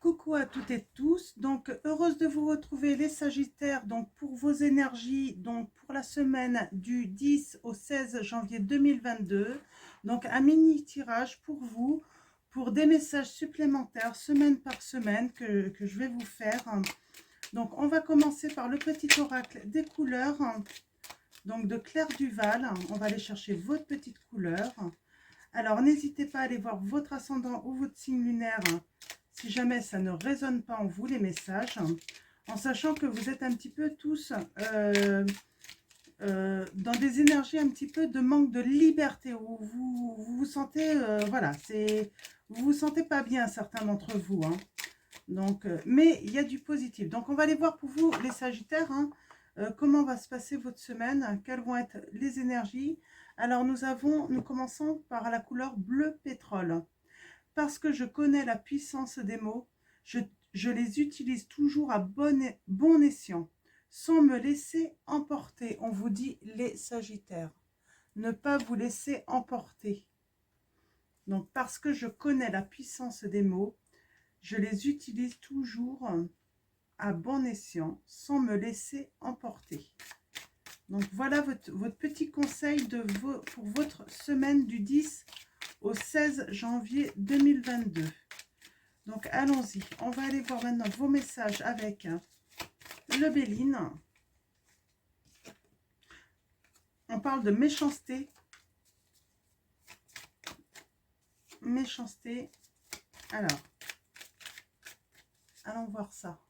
Coucou à toutes et tous, donc heureuse de vous retrouver les Sagittaires, donc pour vos énergies, donc pour la semaine du 10 au 16 janvier 2022, donc un mini tirage pour vous, pour des messages supplémentaires semaine par semaine que je vais vous faire. Donc on va commencer par le petit oracle des couleurs, donc de Claire Duval. On va aller chercher votre petite couleur. Alors n'hésitez pas à aller voir votre ascendant ou votre signe lunaire si jamais ça ne résonne pas en vous les messages, en sachant que vous êtes un petit peu tous dans des énergies un petit peu de manque de liberté, où vous vous sentez, voilà, vous vous sentez pas bien, certains d'entre vous, hein. Donc, mais il y a du positif. Donc on va aller voir pour vous les Sagittaires, hein, comment va se passer votre semaine, quelles vont être les énergies. Alors nous commençons par la couleur bleu pétrole. Parce que je connais la puissance des mots, je les utilise toujours à bon escient, sans me laisser emporter. On vous dit les Sagittaires, ne pas vous laisser emporter. Donc parce que je connais la puissance des mots, je les utilise toujours à bon escient, sans me laisser emporter. Donc voilà votre petit conseil pour votre semaine du 10 au 16 janvier 2022. Donc allons-y, on va aller voir maintenant vos messages avec le Béline. On parle de méchanceté. Méchanceté. Alors, allons voir ça.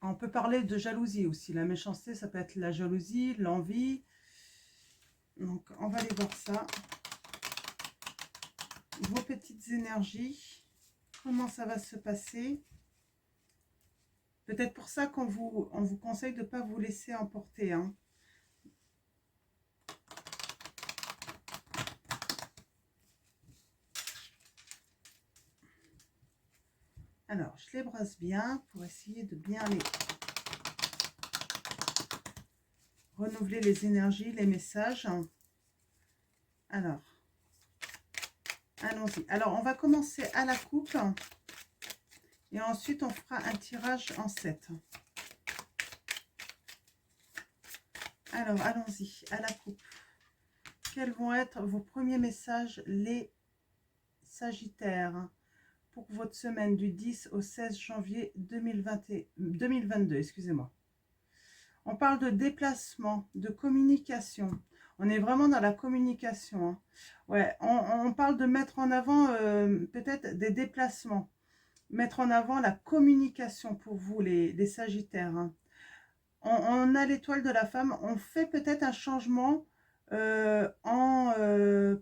On peut parler de jalousie aussi. La méchanceté, ça peut être la jalousie, l'envie. Donc, on va aller voir ça. Vos petites énergies. Comment ça va se passer? Peut-être pour ça on vous conseille de ne pas vous laisser emporter, hein. Alors, je les brasse bien pour essayer de bien les renouveler les énergies, les messages. Alors, allons-y. Alors, on va commencer à la coupe et ensuite on fera un tirage en 7. Alors, allons-y à la coupe. Quels vont être vos premiers messages, les Sagittaires, pour votre semaine du 10 au 16 janvier 2022, excusez-moi. On parle de déplacement, de communication. On est vraiment dans la communication, hein. Ouais, on parle de mettre en avant peut-être des déplacements. Mettre en avant la communication pour vous, les Sagittaires, hein. On a l'étoile de la femme. On fait peut-être un changement en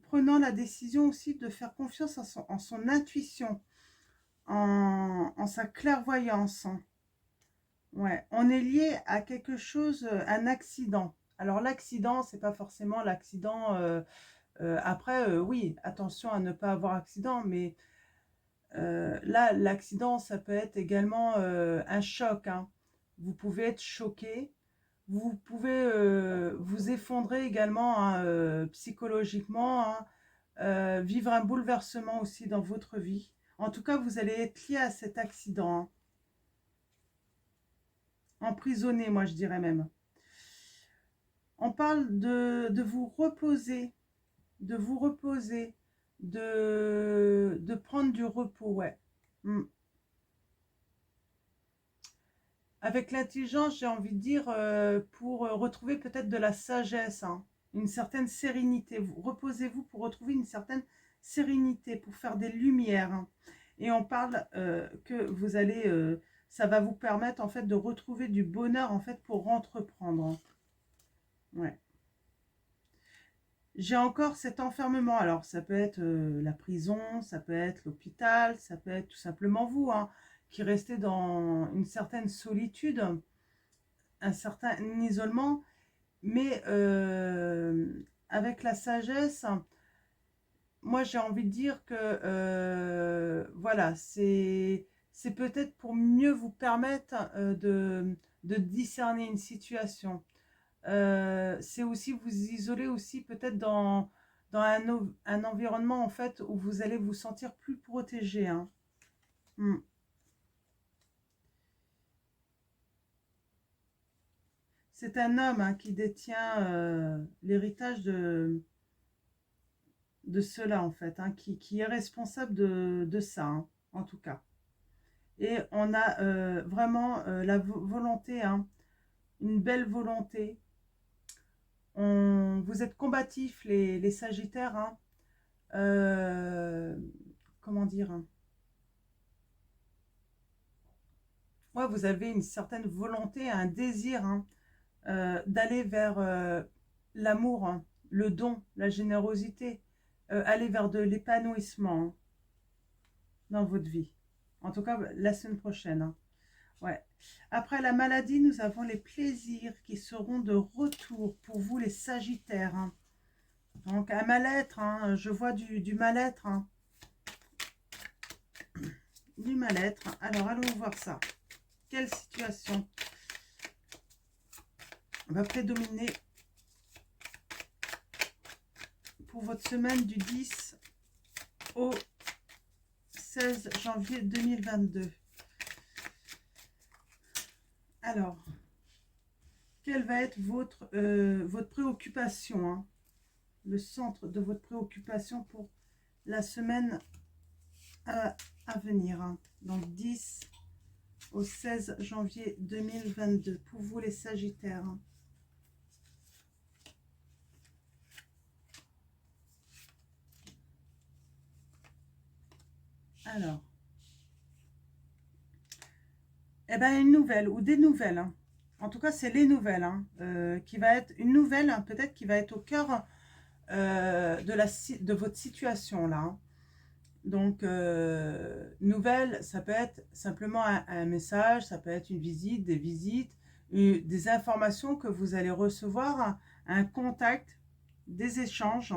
prenant la décision aussi de faire confiance en son intuition, en sa clairvoyance, hein. Ouais, on est lié à quelque chose, un accident. Alors l'accident, c'est pas forcément l'accident. Après, oui, attention à ne pas avoir accident, mais là, l'accident, ça peut être également un choc, hein. Vous pouvez être choqué, vous pouvez vous effondrer également, hein, psychologiquement, hein, vivre un bouleversement aussi dans votre vie. En tout cas, vous allez être lié à cet accident, hein. Emprisonné, moi je dirais même. On parle de vous reposer, de vous reposer, de prendre du repos, ouais. Mm. Avec l'intelligence, j'ai envie de dire, pour retrouver peut-être de la sagesse, hein, une certaine sérénité. Reposez-vous pour retrouver une certaine sérénité, pour faire des lumières, hein. Et on parle que vous allez, ça va vous permettre en fait de retrouver du bonheur en fait pour entreprendre, hein. Ouais. J'ai encore cet enfermement. Alors, ça peut être la prison, ça peut être l'hôpital, ça peut être tout simplement vous, hein, qui restez dans une certaine solitude, un certain isolement, mais avec la sagesse, moi j'ai envie de dire que voilà, c'est peut-être pour mieux vous permettre de discerner une situation. C'est aussi vous isoler aussi peut-être dans un environnement en fait où vous allez vous sentir plus protégé, hein. Hmm. C'est un homme, hein, qui détient l'héritage de cela en fait, hein, qui est responsable de ça, hein, en tout cas. Et on a vraiment la volonté, hein, une belle volonté. Vous êtes combatifs les Sagittaires, hein. Euh, comment dire, hein. Ouais, vous avez une certaine volonté, un désir, hein, d'aller vers l'amour, hein, le don, la générosité, aller vers de l'épanouissement, hein, dans votre vie. En tout cas, la semaine prochaine, hein. Ouais. Après la maladie, nous avons les plaisirs qui seront de retour pour vous, les Sagittaires, hein. Donc, un mal-être, hein, je vois du mal-être, hein. Du mal-être. Alors, allons voir ça. Quelle situation va prédominer pour votre semaine du 10 au 16 janvier 2022? Alors, quelle va être votre préoccupation, hein, le centre de votre préoccupation pour la semaine à venir, hein, donc 10 au 16 janvier 2022, pour vous les Sagittaires, hein. Alors, eh ben une nouvelle ou des nouvelles, hein. En tout cas, c'est les nouvelles, hein, qui va être une nouvelle, hein, peut-être qui va être au cœur de votre situation là, hein. Donc, nouvelle, ça peut être simplement un message, ça peut être une visite, des visites, des informations que vous allez recevoir, un contact, des échanges.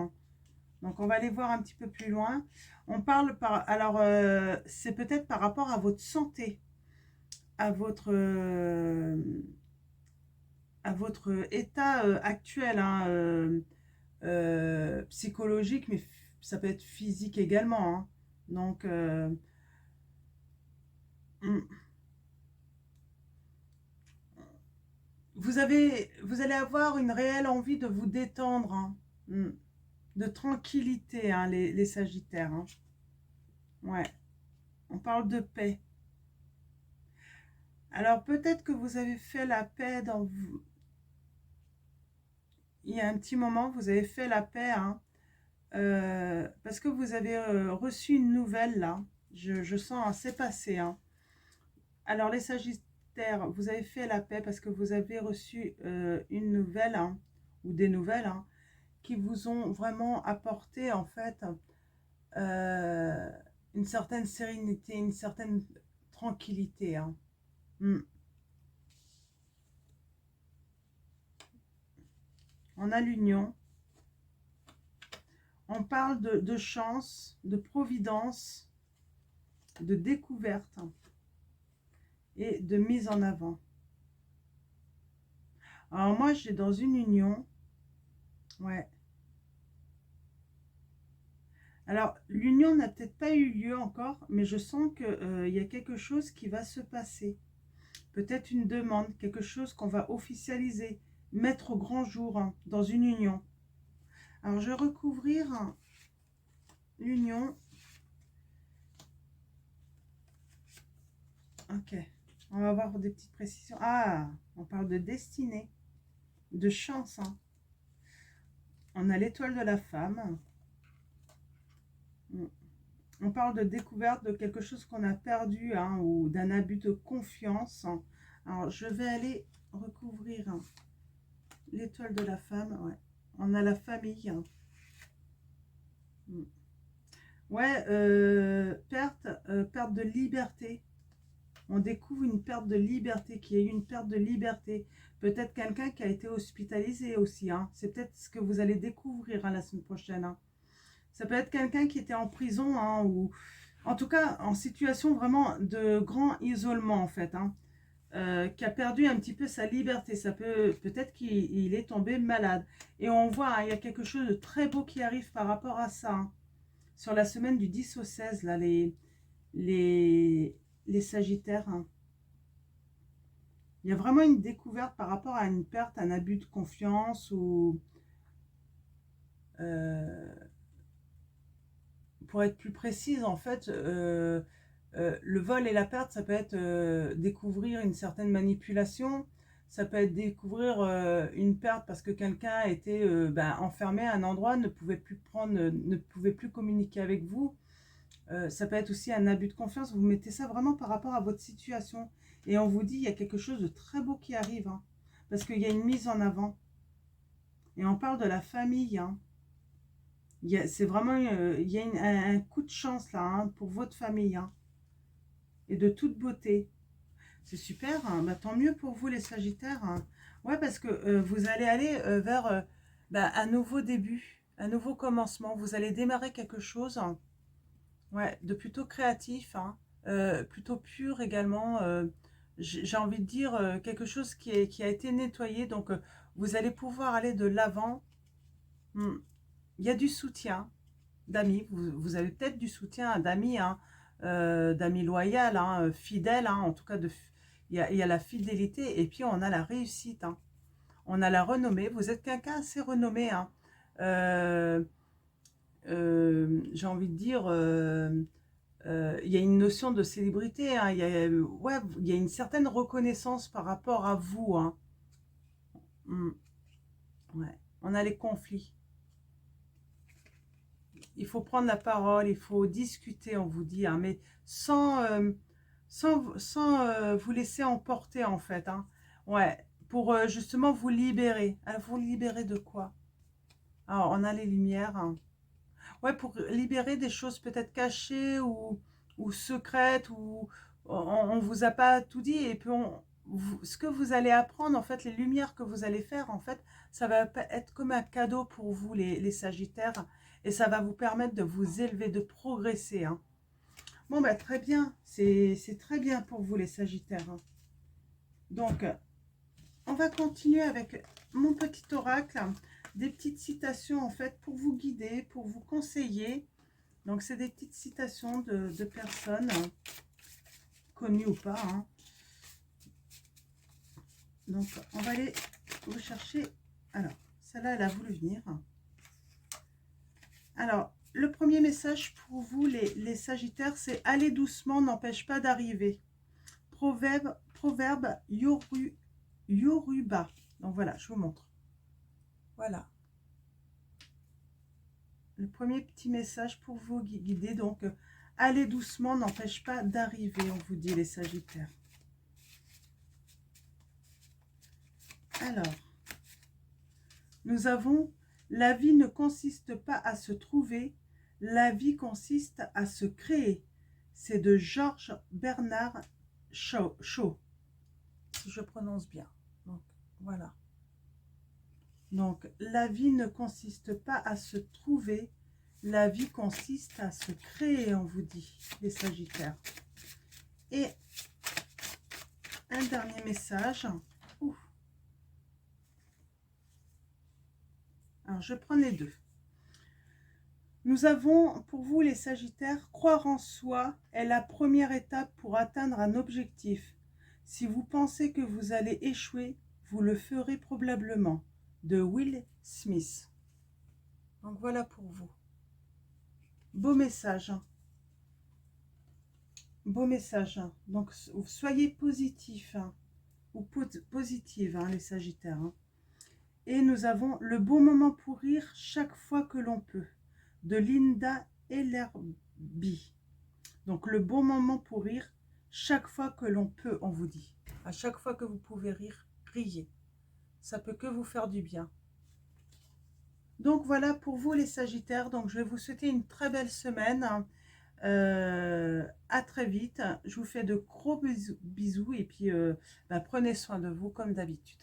Donc, on va aller voir un petit peu plus loin. On parle par... Alors, c'est peut-être par rapport à votre santé, à votre état actuel, hein, psychologique, mais ça peut être physique également, hein. Donc, vous allez avoir une réelle envie de vous détendre, hein. De tranquillité, hein, les Sagittaires, hein. Ouais, on parle de paix. Alors peut-être que vous avez fait la paix dans vous. Il y a un petit moment, vous avez fait la paix, hein, parce que vous avez reçu une nouvelle là. Je sens, hein, c'est passé, hein. Alors les Sagittaires, vous avez fait la paix parce que vous avez reçu une nouvelle, hein, ou des nouvelles, hein, qui vous ont vraiment apporté en fait euh, une certaine sérénité, une certaine tranquillité, hein. Mm. On a l'union. On parle de chance, de providence, de découverte, hein, et de mise en avant. Alors moi, j'ai dans une union, ouais. Alors, l'union n'a peut-être pas eu lieu encore, mais je sens qu'il y a quelque chose qui va se passer. Peut-être une demande, quelque chose qu'on va officialiser, mettre au grand jour, hein, dans une union. Alors, je vais recouvrir, hein, l'union. Ok, on va voir des petites précisions. Ah, on parle de destinée, de chance, hein. On a l'étoile de la femme. On parle de découverte de quelque chose qu'on a perdu, hein, ou d'un abus de confiance, hein. Alors, je vais aller recouvrir, hein, l'étoile de la femme. Ouais. On a la famille, hein. Ouais, perte de liberté. On découvre une perte de liberté, qu'il y a eu une perte de liberté. Peut-être quelqu'un qui a été hospitalisé aussi, hein. C'est peut-être ce que vous allez découvrir, hein, la semaine prochaine, hein. Ça peut être quelqu'un qui était en prison, hein, ou en tout cas en situation vraiment de grand isolement en fait, hein. qui a perdu un petit peu sa liberté. Ça peut-être qu'il est tombé malade. Et on voit, hein, il y a quelque chose de très beau qui arrive par rapport à ça. Hein. Sur la semaine du 10 au 16, là, les Sagittaires. Hein. Il y a vraiment une découverte par rapport à une perte, un abus de confiance ou... pour être plus précise, en fait, le vol et la perte, ça peut être découvrir une certaine manipulation, ça peut être découvrir une perte parce que quelqu'un était enfermé à un endroit, ne pouvait plus prendre, ne pouvait plus communiquer avec vous. Ça peut être aussi un abus de confiance. Vous mettez ça vraiment par rapport à votre situation. Et on vous dit, il y a quelque chose de très beau qui arrive. Hein, parce qu'il y a une mise en avant. Et on parle de la famille. Hein. C'est vraiment, il y a un coup de chance là, hein, pour votre famille. Hein, et de toute beauté. C'est super. Hein, bah, tant mieux pour vous les Sagittaires. Hein. Ouais, parce que vous allez aller vers un nouveau début, un nouveau commencement. Vous allez démarrer quelque chose. Hein, ouais, de plutôt créatif, hein, plutôt pur également. J'ai envie de dire quelque chose qui a été nettoyé. Donc, vous allez pouvoir aller de l'avant. Hmm. Il y a du soutien d'amis. Vous avez peut-être du soutien d'amis, hein, d'amis loyaux, hein, fidèles. Hein, en tout cas, il y a la fidélité et puis on a la réussite. Hein. On a la renommée. Vous êtes quelqu'un assez renommé. Hein. J'ai envie de dire... il y a une notion de célébrité, hein, ouais, il y a une certaine reconnaissance par rapport à vous. Hein. Ouais. On a les conflits. Il faut prendre la parole, il faut discuter, on vous dit, hein, mais sans vous laisser emporter, en fait. Hein. Ouais, pour justement vous libérer. Alors, vous libérer de quoi? Alors, on a les lumières. Hein. Ouais, pour libérer des choses peut-être cachées ou secrètes, ou on vous a pas tout dit, et puis ce que vous allez apprendre, en fait, les lumières que vous allez faire, en fait, ça va être comme un cadeau pour vous, les Sagittaires, et ça va vous permettre de vous élever, de progresser. Hein. Bon, bah, très bien, c'est très bien pour vous, les Sagittaires. Hein. Donc, on va continuer avec mon petit oracle, des petites citations, en fait, pour vous guider, pour vous conseiller. Donc, c'est des petites citations de personnes, connues ou pas. Hein. Donc, on va aller vous chercher. Alors, celle-là, elle a voulu venir. Alors, le premier message pour vous, les Sagittaires, c'est « Aller doucement n'empêche pas d'arriver ». Proverbe Yoruba. Donc, voilà, je vous montre. Voilà. Le premier petit message pour vous guider, donc, aller doucement n'empêche pas d'arriver, on vous dit, les Sagittaires. Alors, nous avons, la vie ne consiste pas à se trouver, la vie consiste à se créer. C'est de George Bernard Shaw, si je prononce bien. Donc, voilà. Donc, la vie ne consiste pas à se trouver, la vie consiste à se créer, on vous dit, les Sagittaires. Et un dernier message. Ouf. Alors, je prends les deux. Nous avons, pour vous les Sagittaires, croire en soi est la première étape pour atteindre un objectif. Si vous pensez que vous allez échouer, vous le ferez probablement. De Will Smith. Donc voilà pour vous. Beau message. Beau message. Donc soyez positifs ou positive, les Sagittaires. Et nous avons le bon moment pour rire chaque fois que l'on peut. De Linda Ellerby. Donc le bon moment pour rire chaque fois que l'on peut, on vous dit. À chaque fois que vous pouvez rire, riez. Ça peut que vous faire du bien. Donc voilà pour vous les Sagittaires. Donc je vais vous souhaiter une très belle semaine. À très vite. Je vous fais de gros bisous et puis prenez soin de vous comme d'habitude.